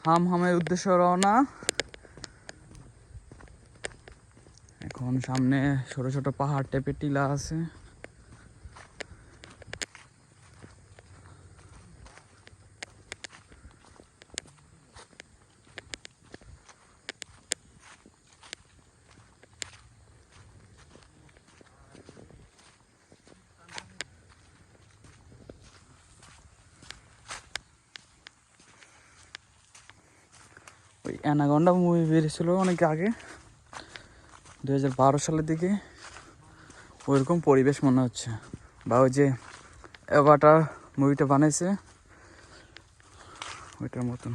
হামের উদ্দেশ্যে রওনা। এখন সামনে ছোট ছোট পাহাড় টাইপের টিলা আছে। ওই অ্যানাকন্ডা মুভি বেরিয়েছিল অনেক আগে, 2012 সালের দিকে। ওইরকম পরিবেশ মনে হচ্ছে, বা ওই যে অ্যাভাটার মুভিটা বানাইছে ওইটার মতন।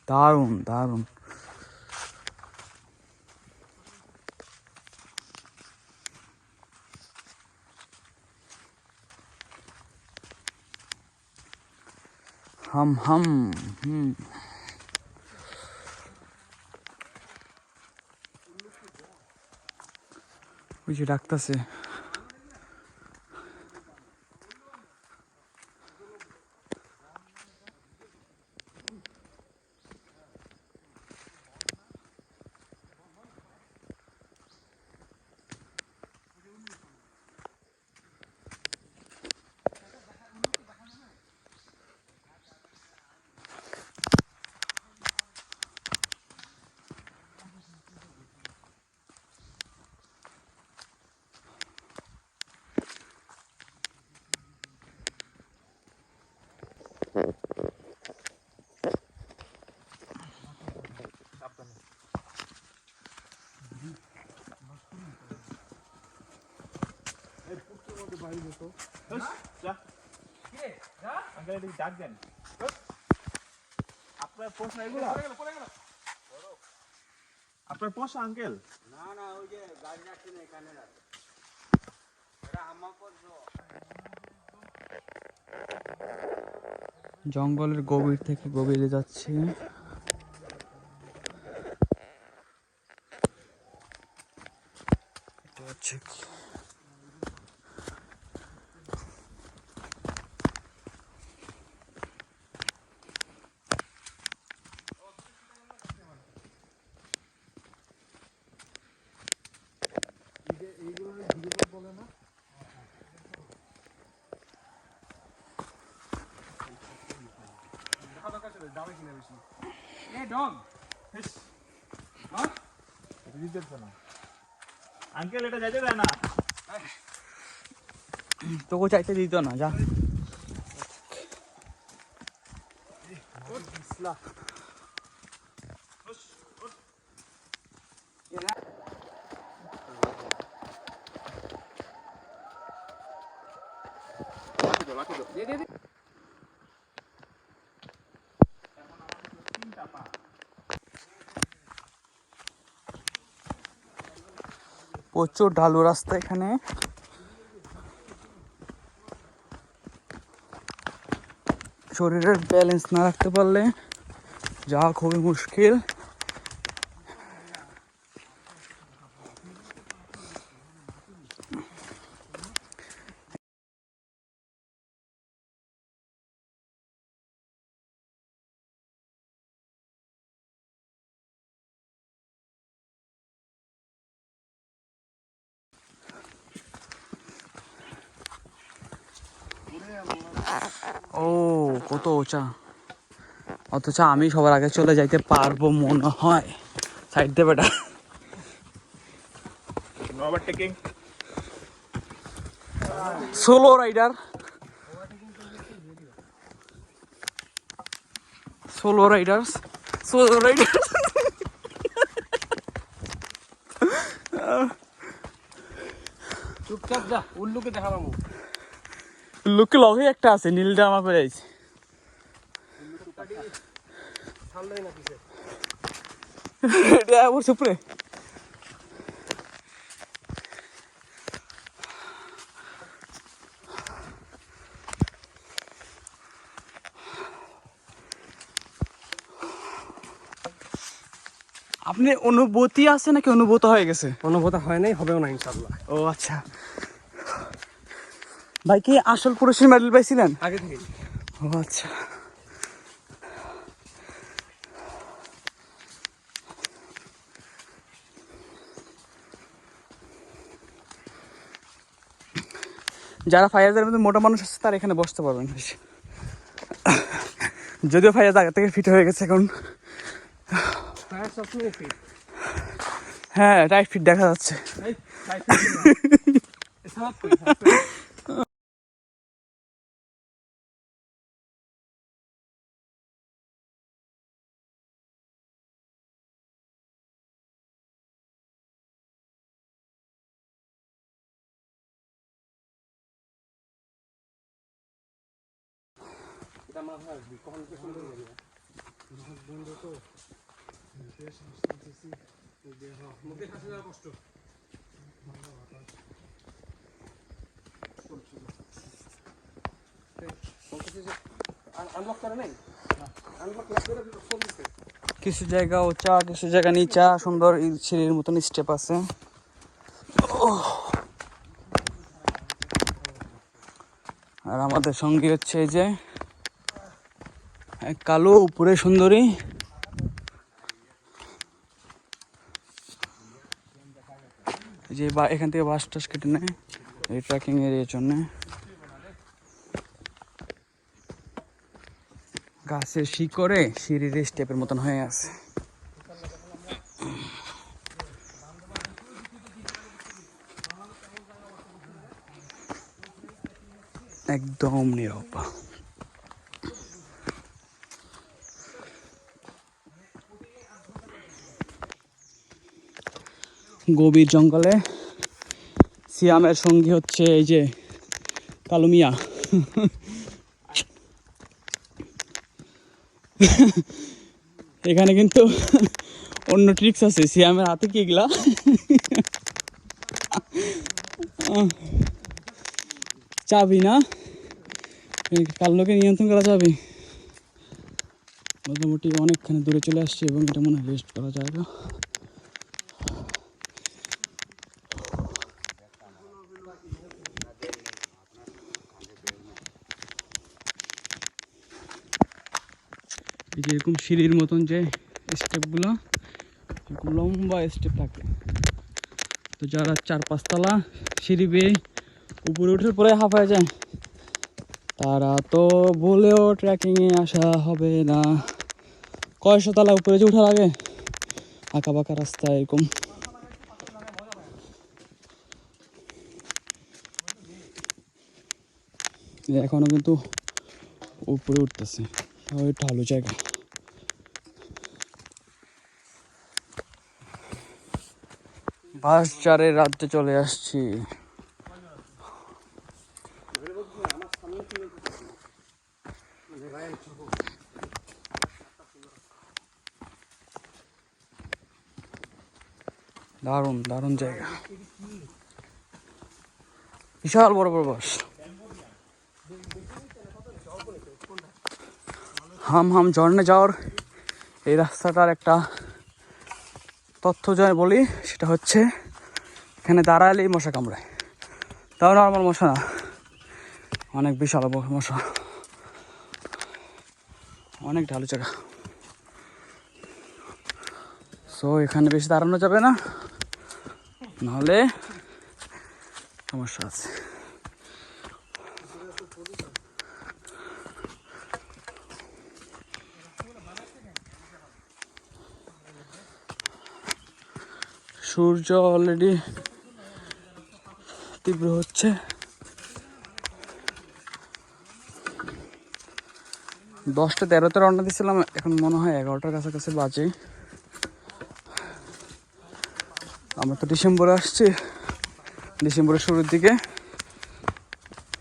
দারুণ দারুণ। হাম হাম ওই যে ডাকতেছে। আপনার পোষা আঙ্কেল? না না, ওই যে গাড়ি রাখছি না এখানে রাখ। এরা হাম্মা করছো। জঙ্গলের গভীর থেকে গভীরে যাচ্ছে। এটা হচ্ছে কি আঙ্কেল এটা যাইতে দেয় না। তোকে চাইতে দিত না, যা। প্রচুর ঢালু রাস্তা এখানে। শরীরের ব্যালেন্স না রাখতে পারলে যাওয়া খুবই মুশকিল। ও কত উঁচা, অথচ আমি সবার আগে চলে যাইতে পারবো মনে হয়। সাইড দে বেটা। Overtaking. Solo rider, solo riders, solo rider. চুপচাপ যা, উল্লুকে দেখা পাবো। লোকে লগে একটা আছে নীল জামা পরে আছে। সামনেই না পিছে। এটা ওর সুপ্রে। আপনি অনুভূতি আছে নাকি অনুভূত হয়ে গেছে? অনুভূত হয় নাই, হবেও না ইনশাআল্লাহ। ও আচ্ছা। ভাই কি আসল পুরুষের মেডেল পাইছিলেন আগে থেকে ও আচ্ছা যারা ফায়ারদের মধ্যে মোটা মানুষ আছে তারা এখানে বসতে পারবেন যদিও ফায়ার আগে থেকে ফিট হয়ে গেছে এখন ফায়ার সবসময় ফিট হ্যাঁ টাইট ফিট দেখা যাচ্ছে এই ফায়ার ফিট সব কই এটা মাথা রাখবি কখন কি সুন্দর হবে বন্ধ তো মুখে হাসি দেওয়া কষ্ট আনলক করে নাই আনলক করে ফোন দিতে কিছু জায়গা উঁচা কিছু জায়গা নিচা সুন্দর সিঁড়ির মতন স্টেপ আছে আর আমাদের সঙ্গী হচ্ছে এই যে এক কালো উপরে সুন্দরী এই যে এখান থেকে বাস টাস কেটে নেয় এই ট্রেকিং এর জন্য গাছের শিকড়ে সিঁড়ির স্টেপের মতন হয়ে আছে একদম নীরব গভীর জঙ্গলে সিয়ামের সঙ্গী হচ্ছে এই যে কালো মিয়া এখানে কিন্তু অন্য ট্রিক্স আছে সিয়ামের হাতে কি এগুলা চাবি না কালোকে নিয়ন্ত্রণ করা যাবে মোটামুটি অনেকখানি দূরে চলে আসছে এবং এটা মনে হয় রেস্ট করা জায়গা এই যে এরকম সিঁড়ির মতন যে স্টেপগুলো এরকম লম্বা স্টেপ থাকে তো যারা 4-5 তলা সিঁড়ি বেয়ে উপরে উঠে পরে হাঁপায় যায় তারা তো বলেও ট্রেকিংয়ে আসা হবে না কয়শো তলা উপরে যে উঠার আগে আঁকা বাঁকা রাস্তা এরকম এখনো কিন্তু উপরে উঠতেছে ওই ঢালু জায়গা বাস চারের রাজ্যে চলে আসছি দারুণ দারুণ জায়গা বিশাল বড় বড় বাস হাম হাম ঝর্ণে যাওয়ার এই রাস্তাটার একটা তথ্য যা বলি সেটা হচ্ছে এখানে দাঁড়ালেই মশা কামড়ায় তাও নর্মাল মশা না অনেক বিশাল মশা অনেক ঢালু জায়গা সো এখানে বেশি দাঁড়ানো যাবে না নাহলে সমস্যা আছে সূর্য অলরেডি তীব্র হচ্ছে 10:13-তে রওনা দিয়েছিলাম এখন মনে হয় 11টার কাছাকাছি বাজে আমরা তো ডিসেম্বরে আসছি ডিসেম্বরের শুরুর দিকে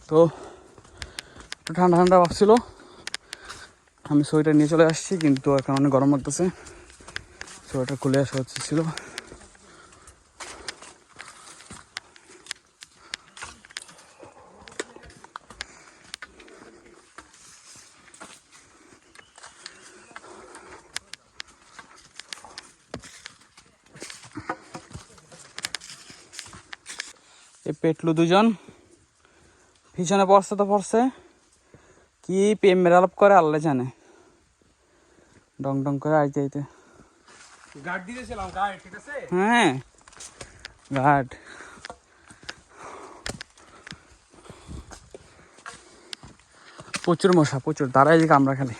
তো ঠান্ডা ঠান্ডা ভাবছিল আমি সোয়েটার নিয়ে চলে আসছি কিন্তু এখন অনেক গরম লাগতেছে সোয়েটার খুলে আসা হচ্ছিল এই পেটলু দুজন পিছনে পড়ছে তো পড়ছে, কি প্রেমের আলাপ করে আল্লাহ জানে, ডং ডং করে আইতে আইতে। গার্ড দিয়েছিলাম গার্ড, ঠিক আছে। হ্যাঁ ঘাট, প্রচুর মশা, প্রচুর দাঁড়াই দিকে আমরা খালি।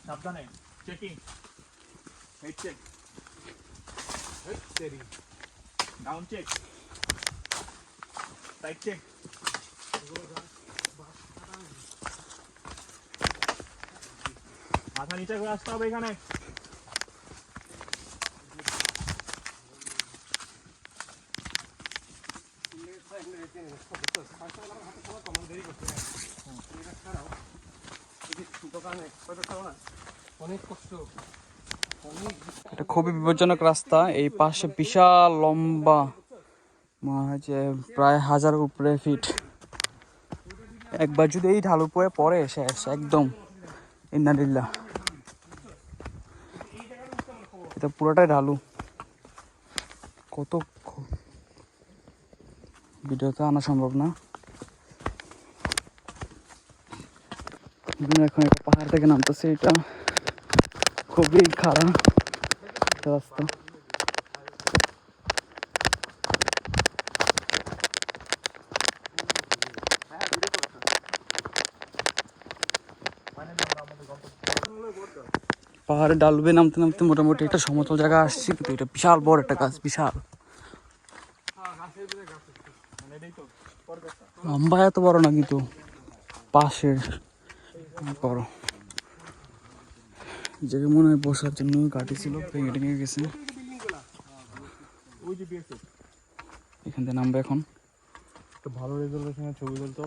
সাবধানে, checking, head check, down check, side check. মাথা নিচে করে আসতে হবে এখানে। অনেক কষ্ট। এটা খুবই বিপজ্জনক রাস্তা। এই পাশে বিশাল লম্বা, মনে হয় যে প্রায় 1000 উপরে ফিট। একবার যদি এই ঢালু পরে শেষ একদম, ইন্নালিল্লাহ। এটা পুরোটাই ঢালু। কত ভিডিওতে আনা সম্ভব না। এখন একটা পাহাড় থেকে নামতেছে, এটা খুবই খারাপ রাস্তা। পাহাড়ে ডালবে নামতে নামতে মোটামুটি একটা সমতল জায়গা আসছি, কিন্তু এটা বিশাল বড় একটা গাছ, বিশাল লম্বা, এত বড় না কিন্তু পাশের বড়। জায়গা মনে হয় বসার জন্য কাটি ছিল, ভেঙে টেঙে গেছে। এখান থেকে নামবে এখন। ভালো রেজলিউশনের ছবি তুলতো।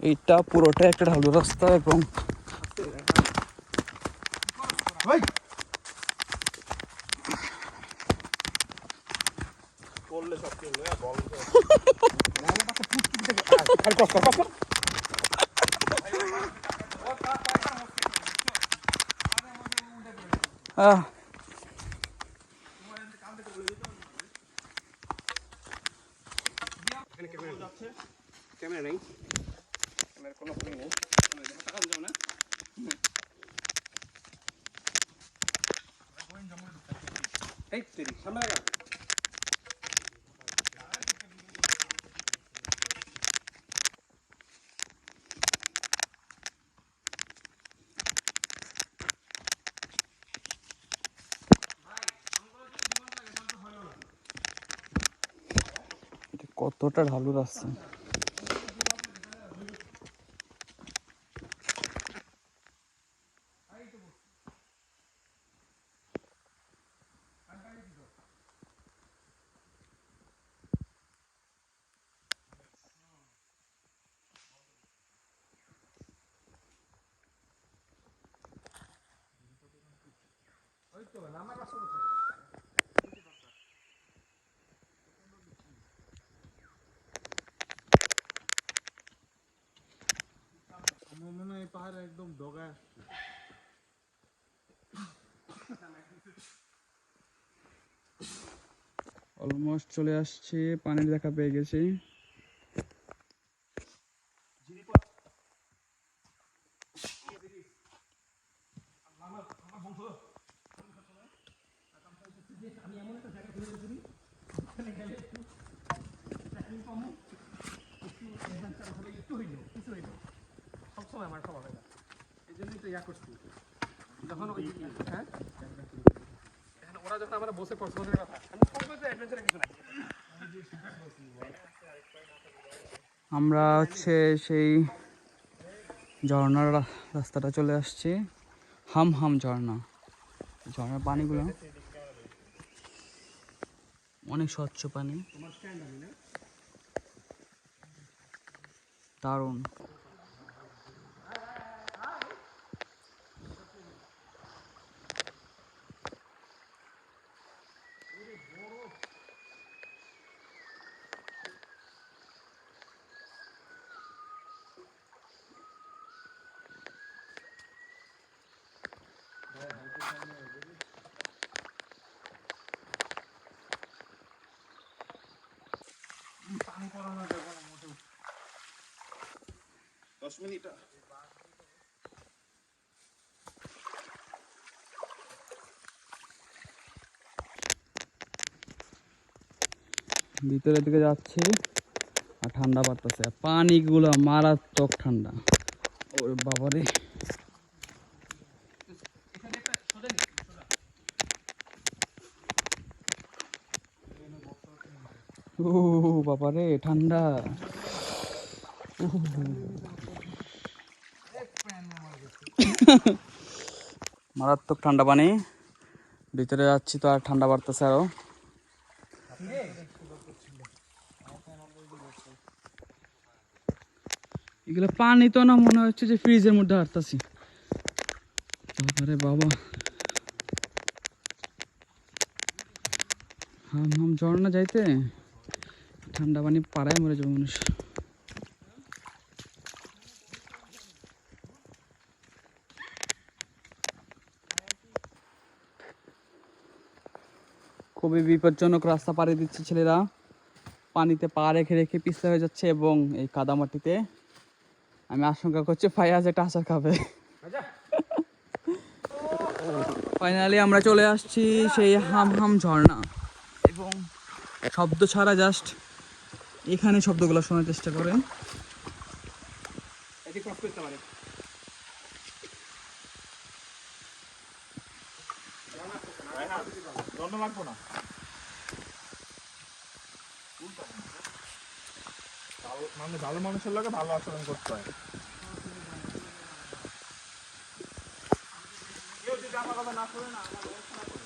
এইটা পুরোটা একটা ঢালু রাস্তা এবং করলে সব চলবে, বল ক্যামেরা নেই, ক্যামেরা কোনো নেই। এই তেরি সামনে লাগা। এটা কতটা ঢালু রাস্তা। আমার মনে হয় পাহাড়ে একদম ডগায় আসছে। অলমোস্ট চলে আসছে, পানির দেখা পেয়ে গেছি। সবসময় আমার খাওয়া হয় না, এই জন্যই তো ইয়া করছি। যখন ওই হ্যাঁ এখন ওরা যখন আমরা বসে পছন্দের কথা আমি করবো যে অ্যাডভেঞ্চারে কিছু না। আমরা হচ্ছে সেই ঝর্ণার রাস্তাটা চলে আসছি, হাম হাম ঝর্ণা। ঝর্ণার পানিগুলো অনেক স্বচ্ছ পানি, দারুণ। পানি পড়ানো যাবে না মোটেও। 10 মিনিট ভিতরের দিকে যাচ্ছি আর ঠান্ডা বাড়তেছে, পানিগুলো মারাত্মক ঠান্ডা। ওরে বাবারে, ও বাবারে ঠান্ডা। মারাত্মক ঠান্ডা পানি। ভিতরে যাচ্ছি তো আর ঠান্ডা বাড়তেছে আরো। এগুলো পানি তো না, মনে হচ্ছে যে ফ্রিজের মধ্যে হাঁটতেছি। বাবারে বাবা, হাম হাম ঝর্ণা যাইতে ঠান্ডা পানি পাড়ায় মরে যাবে মানুষ। খুবই বিপজ্জনক রাস্তা পাড়ি দিচ্ছে ছেলেরা, পানিতে পা রেখে রেখে পিছলে হয়ে যাচ্ছে এবং এই কাদামাটিতে। আমি আশঙ্কা করছি ফায়াজ একটা আচার খাবে। ফাইনালি আমরা চলে আসছি সেই হাম হাম ঝর্ণা, এবং শব্দ ছাড়া জাস্ট এখানে শব্দগুলো শোনার চেষ্টা করেন। এটি ক্রস করতে পারে। দণ্ড লাগবো না। মানে ভালো মানুষের লোকে ভালো আচরণ করতে হয়। কেউ যদি আমার কথা না শুনে না, আমার ব্যবস্থা না করে।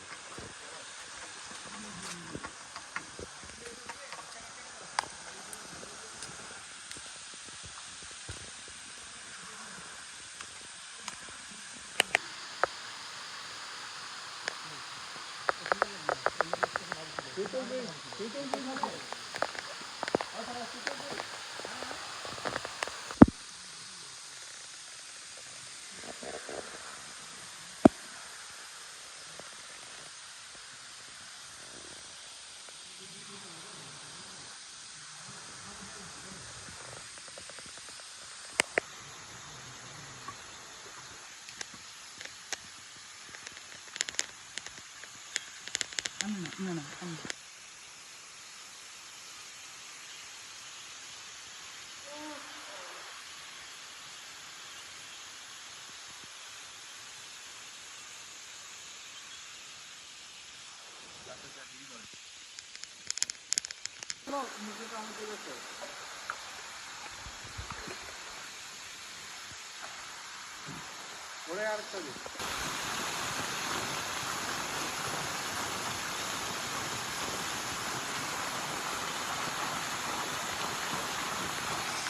ওরে আরেকটা দিন।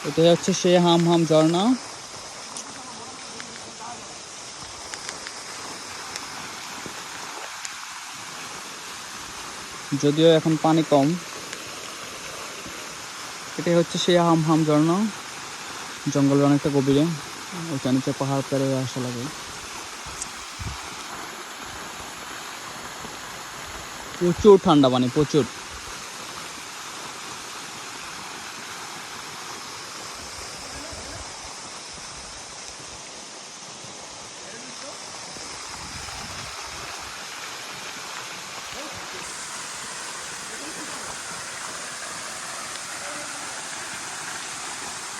এটা হচ্ছে সেই হাম হাম ঝর্ণা। যদিও এখন পানি কম। এটাই হচ্ছে সেই হাম হাম ঝর্ণা, জঙ্গলের অনেকটা গভীরে। ওইটা নিচে পাহাড় পেরে আসা লাগে। প্রচুর ঠান্ডা পানি, প্রচুর।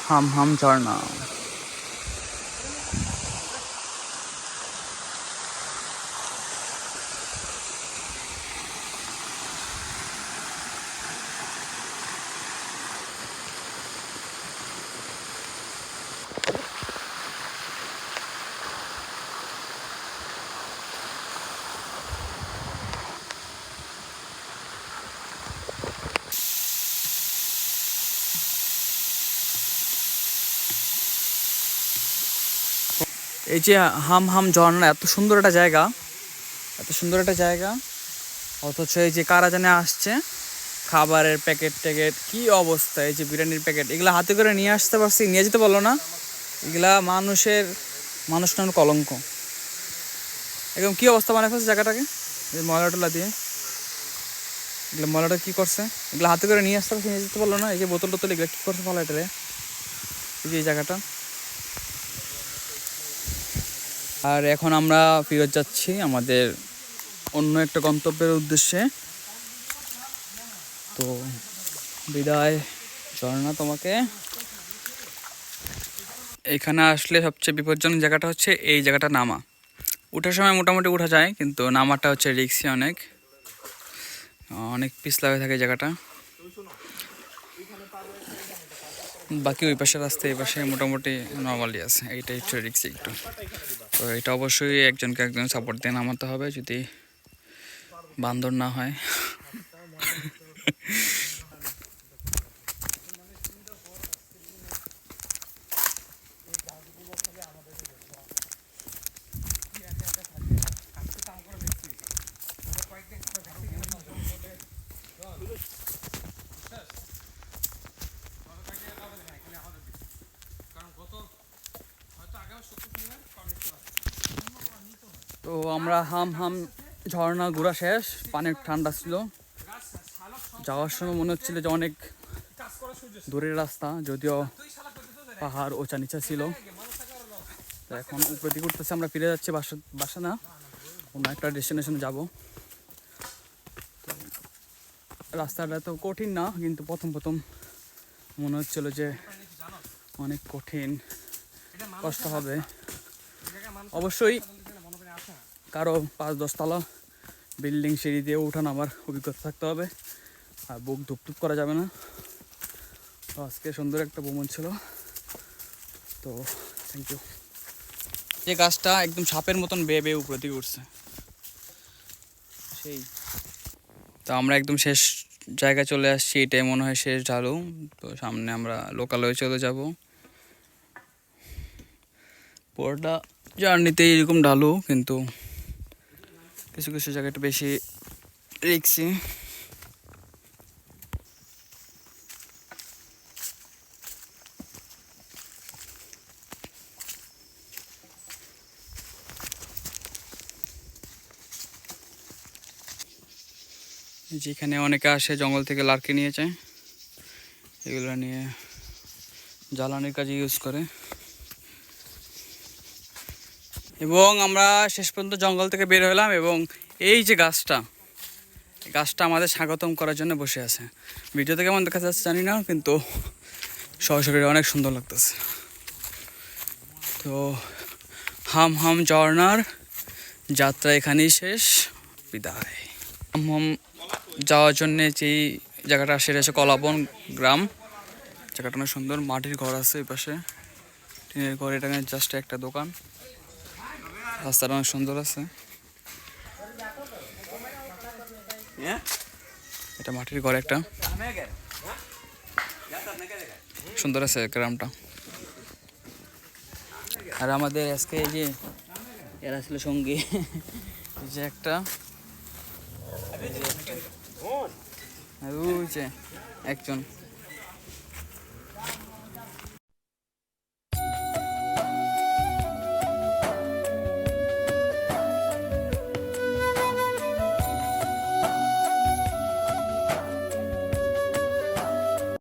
হাম হাম ঝর্ণা। এই যে হাম হাম ঝর্ণা, এত সুন্দর একটা জায়গা, এত সুন্দর একটা জায়গা, অথচ এই যে কারা জানে আসছে, খাবারের প্যাকেট ট্যাকেট কি অবস্থা, এই যে বিরিয়ানির প্যাকেট এগুলো হাতে করে নিয়ে আসতে পারছি, নিয়ে যেতে পারলো না। এগুলা মানুষ নামের কলঙ্ক। একদম কি অবস্থা বানায় ফেলছে জায়গাটাকে, এই ময়লা টলা দিয়ে। এগুলো ময়লাটা কি করছে, এগুলো হাতে করে নিয়ে আসতে পারছি, নিয়ে যেতে পারলো না। এই যে বোতল টোতল এগুলো কি করছে ফলাইতে, এই যে এই জায়গাটা। আর এখন আমরা ফেরত যাচ্ছি আমাদের অন্য একটা গন্তব্যের উদ্দেশ্যে। তো বিদায় ঝর্ণা তোমাকে। এখানে আসলে সবচেয়ে বিপজ্জনক জায়গাটা হচ্ছে এই জায়গাটা নামা। ওঠার সময় মোটামুটি ওঠা যায়, কিন্তু নামাটা হচ্ছে রিস্কি, অনেক পিছলা হয়ে থাকে জায়গাটা। বাকি ওই পাশে রাস্তা, এই পাশে মোটামুটি নর্মালি আছে, এইটা একটু রিস্কি একটু। তো এটা অবশ্যই একজন সাপোর্ট দিয়ে নামাতে হবে, যদি বান্দর না হয়। তো আমরা হাম হাম ঝর্ণা ঘোরা শেষ, পানি ঠান্ডা ছিল। যাওয়ার সময় মনে হচ্ছিল যে অনেক দূরের রাস্তা, যদিও পাহাড় ওচা নিচা ছিল। তো এখন উপরে দিকে উঠতেছে, আমরা ফিরে যাচ্ছি বাসা না, অন্য একটা ডেস্টিনেশনে যাব। রাস্তাটা তো কঠিন না, কিন্তু প্রথম মনে হচ্ছিল যে অনেক কঠিন, কষ্ট হবে। অবশ্যই কারো 5-10 তলা বিল্ডিং সিঁড়ি দিয়ে উঠান আমার অভিজ্ঞতা থাকতে হবে, আর বুক ধুপধুপ করা যাবে না। তো আজকে সুন্দর একটা ভ্রমণ ছিল, তো থ্যাংক ইউ। যে গাছটা একদম সাপের মতন বেয়ে বেয়ে উপরে দিকে উঠছে সেই। তো আমরা একদম শেষ জায়গায় চলে আসছি, এটাই মনে হয় শেষ ঢালু। তো সামনে আমরা লোকালয়ে চলে যাব। পুরোটা জার্নিতে এরকম ঢালু, কিন্তু কিছু কিছু জায়গায় একটু বেশি রিস্কি। যেখানে অনেকে আসে জঙ্গল থেকে লার্কি নিয়ে যায়, এগুলো নিয়ে জ্বালানির কাজে ইউজ করে। এবং আমরা শেষ পর্যন্ত জঙ্গল থেকে বের হলাম, এবং এই যে গাছটা আমাদের স্বাগতম করার জন্য বসে আছে। ভিডিওতে কেমন দেখা যাচ্ছে জানি না, কিন্তু সরাসরি অনেক সুন্দর লাগতেছে। তো হাম হাম ঝর্ণার যাত্রা এখানেই শেষ, বিদায়। হাম হাম যাওয়ার জন্যে যেই জায়গাটা সেটা হচ্ছে কলাবন গ্রাম। জায়গাটা অনেক সুন্দর, মাটির ঘর আছে এই পাশে, টিনের ঘর। এটা জাস্ট একটা দোকান, রাস্তাটা অনেক সুন্দর আছে। এটা মাটির ঘর একটা, সুন্দর আছে গ্রামটা। আর আমাদের আজকে এই যে এরা ছিল সঙ্গী, এই যে একটা, ওই যে একজন